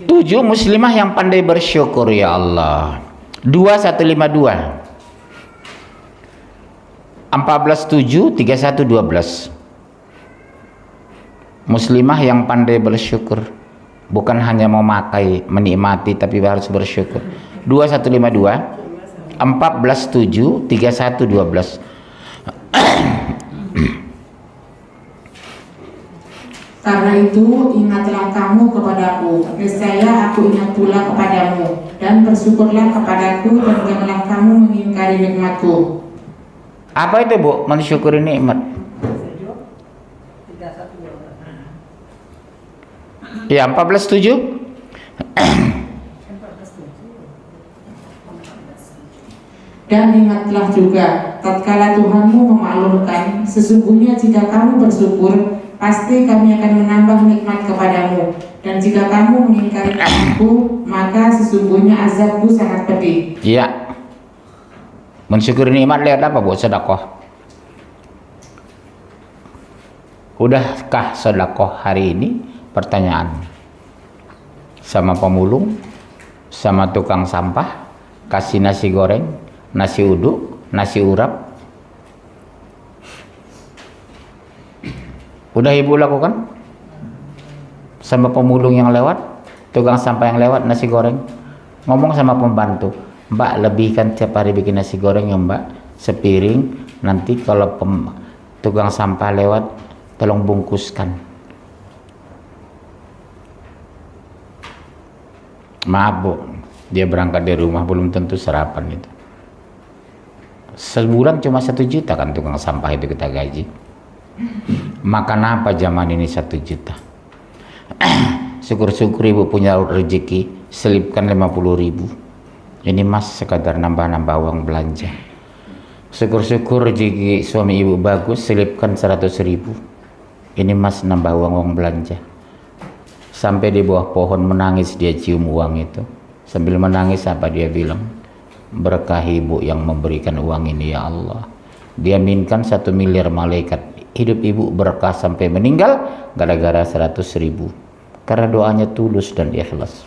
7 muslimah yang pandai bersyukur ya Allah. 2152 14:7 31:12. Muslimah yang pandai bersyukur, bukan hanya memakai, menikmati, tapi harus bersyukur. 2152 14:7 31:12. Karena itu ingatlah kamu kepadaku, niscaya aku ingat pula kepadamu, dan bersyukurlah kepadaku dan janganlah kamu mengingkari nikmatku. Apa itu Bu? Mensyukuri nikmat. Ya 14:7. Dan ingatlah juga, tatkala Tuhanmu memaklumkan, sesungguhnya jika kamu bersyukur, pasti kami akan menambah nikmat kepadamu. Dan jika kamu mengingkari nikmatku, maka sesungguhnya azabku sangat pedih. Iya. Mensyukuri nikmat lewat apa Bu? Sedekah. Udahkah sedekah hari ini? Pertanyaan. Sama pemulung, sama tukang sampah, kasih nasi goreng, nasi uduk, nasi urap. Udah ibu lakukan? Sama pemulung yang lewat, tukang sampah yang lewat, nasi goreng. Ngomong sama pembantu, Mbak lebihkan tiap hari bikin nasi goreng ya Mbak, sepiring. Nanti kalau tukang sampah lewat, tolong bungkuskan. Maaf Bu, dia berangkat dari rumah belum tentu sarapan itu. Sebulan cuma 1 juta kan tukang sampah itu kita gaji. Makan apa zaman ini 1 juta? Syukur-syukur ibu punya rezeki, selipkan 50.000. Ini mas sekadar nambah-nambah uang belanja. Syukur-syukur rezeki suami ibu bagus, selipkan 100.000. Ini mas nambah uang belanja. Sampai di bawah pohon menangis dia cium uang itu. Sambil menangis apa dia bilang? Berkah ibu yang memberikan uang ini ya Allah. Dia minkan 1 miliar malaikat. Hidup ibu berkah sampai meninggal gara-gara 100.000. Karena doanya tulus dan ikhlas.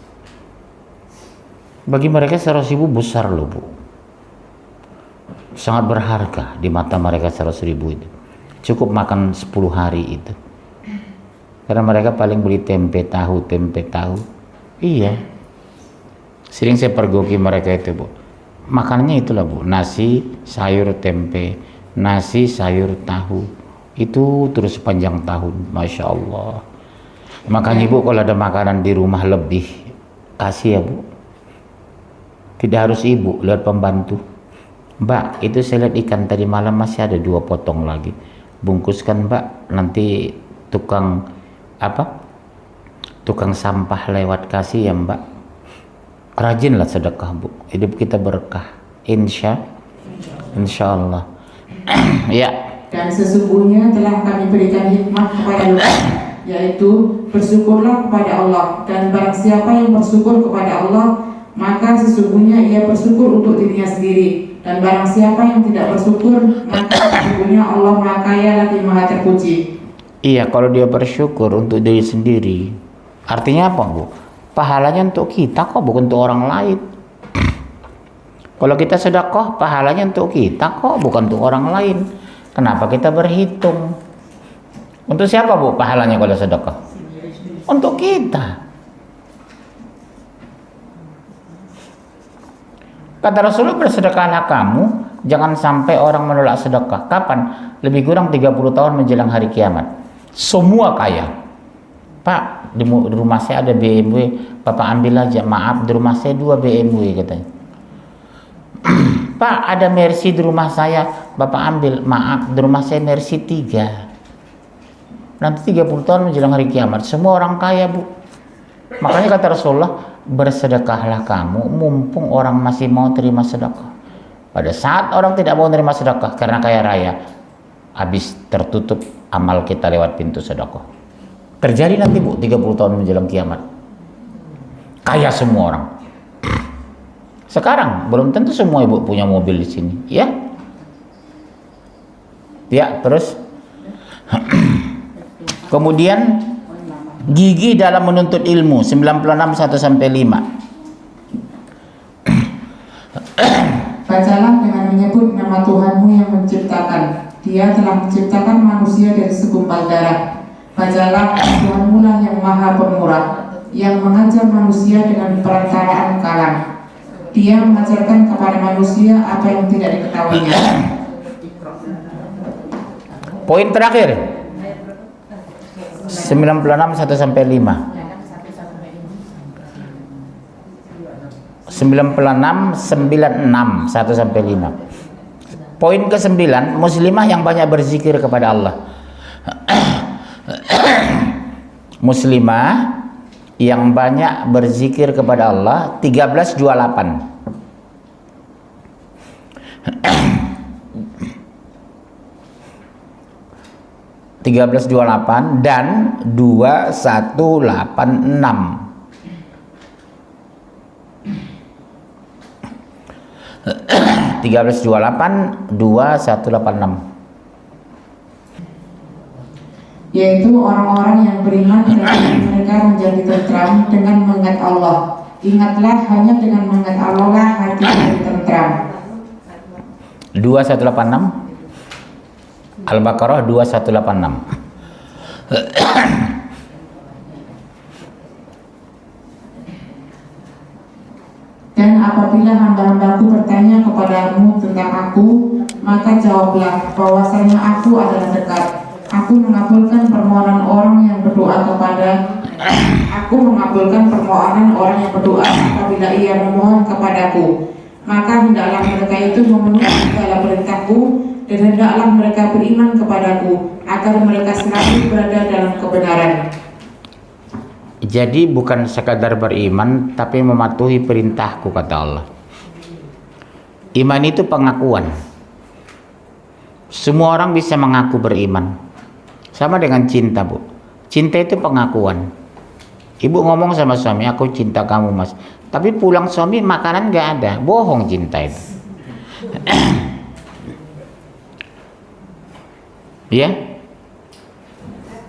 Bagi mereka 100.000 besar loh Bu. Sangat berharga di mata mereka 100.000 itu. Cukup makan 10 hari itu. Karena mereka paling beli tempe tahu. Iya. Sering saya pergoki mereka itu Bu. Makanannya itulah Bu. Nasi, sayur, tempe. Nasi, sayur, tahu. Itu terus sepanjang tahun. Masya Allah. Makanya Ibu kalau ada makanan di rumah lebih, kasih ya Bu. Tidak harus Ibu, lihat pembantu. Mbak, itu saya lihat ikan tadi malam masih ada 2 potong lagi. Bungkuskan Mbak, nanti tukang sampah lewat kasih ya Mbak. Rajinlah sedekah Bu, hidup kita berkah. Insya Allah. Ya. Dan sesungguhnya telah kami berikan hikmah kepada Luqman, yaitu bersyukurlah kepada Allah, dan barang siapa yang bersyukur kepada Allah, maka sesungguhnya ia bersyukur untuk dirinya sendiri, dan barang siapa yang tidak bersyukur, maka sesungguhnya Allah Maha Kaya lagi Maha Terpuji. Iya, kalau dia bersyukur untuk diri sendiri, artinya apa Bu? Pahalanya untuk kita kok, bukan untuk orang lain. Kalau kita sedekah, pahalanya untuk kita kok, bukan untuk orang lain. Kenapa kita berhitung? Untuk siapa Bu pahalanya kalau sedekah? Untuk kita. Kata Rasulullah, bersedekahlah kamu, jangan sampai orang menolak sedekah. Kapan? Lebih kurang 30 tahun menjelang hari kiamat. Semua kaya. Pak, di rumah saya ada BMW, Bapak ambil aja. Maaf, di rumah saya 2 BMW katanya. Pak, ada Mercy di rumah saya, Bapak ambil. Maaf, di rumah saya Mercy 3. Nanti 30 tahun menjelang hari kiamat, semua orang kaya Bu. Makanya kata Rasulullah, bersedekahlah kamu mumpung orang masih mau terima sedekah. Pada saat orang tidak mau terima sedekah karena kaya raya, habis tertutup amal kita lewat pintu sedekah. Terjadi nanti Bu, 30 tahun menjelang kiamat. Kaya semua orang. Sekarang belum tentu semua ibu punya mobil di sini, ya? Ya, terus kemudian gigi dalam menuntut ilmu 96 1-5. Bacalah dengan menyebut nama Tuhanmu yang menciptakan. Dia telah menciptakan manusia dari segumpal darah. Bacalah, Tuhanmu lah yang Maha Pemurah, yang mengajar manusia dengan perantaraan kalam. Dia mengajarkan kepada manusia apa yang tidak diketahuinya. Poin terakhir. 96 1 sampai 5. 96 96 1 sampai 5. Poin ke-9, muslimah yang banyak berzikir kepada Allah. Muslimah yang banyak berzikir kepada Allah 1328. 1328 dan 2186. 1328 2186, yaitu orang-orang yang beriman dan mereka menjadi tentram dengan mengingat Allah. Ingatlah, hanya dengan mengingat Allah lah hati menjadi tentram. 2186 Al-Baqarah 2186. Dan apabila hamba-hambaku bertanya kepadamu tentang aku, maka jawablah bahwasanya aku adalah dekat. Aku mengabulkan permohonan orang yang berdoa apabila ia memohon kepadaku. Maka hendaklah mereka itu memenuhi segala perintahku, dan hendaklah mereka beriman kepadaku, agar mereka selalu berada dalam kebenaran. Jadi bukan sekadar beriman, tapi mematuhi perintahku, kata Allah. Iman itu pengakuan. Semua orang bisa mengaku beriman. Sama dengan cinta, Bu. Cinta itu pengakuan. Ibu ngomong sama suami, aku cinta kamu, Mas. Tapi pulang suami makanan gak ada. Bohong cinta itu. Ya?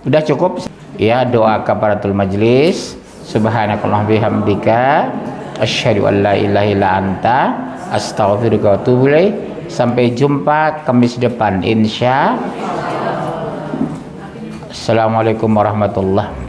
Udah cukup? Ya, doa kafaratul majlis. Subhanakallah bihamdika asyhadu an la ilaha illa anta astaghfiruka wa atubu ilaik. Sampai jumpa Kamis depan insya. Assalamualaikum warahmatullahi wabarakatuh.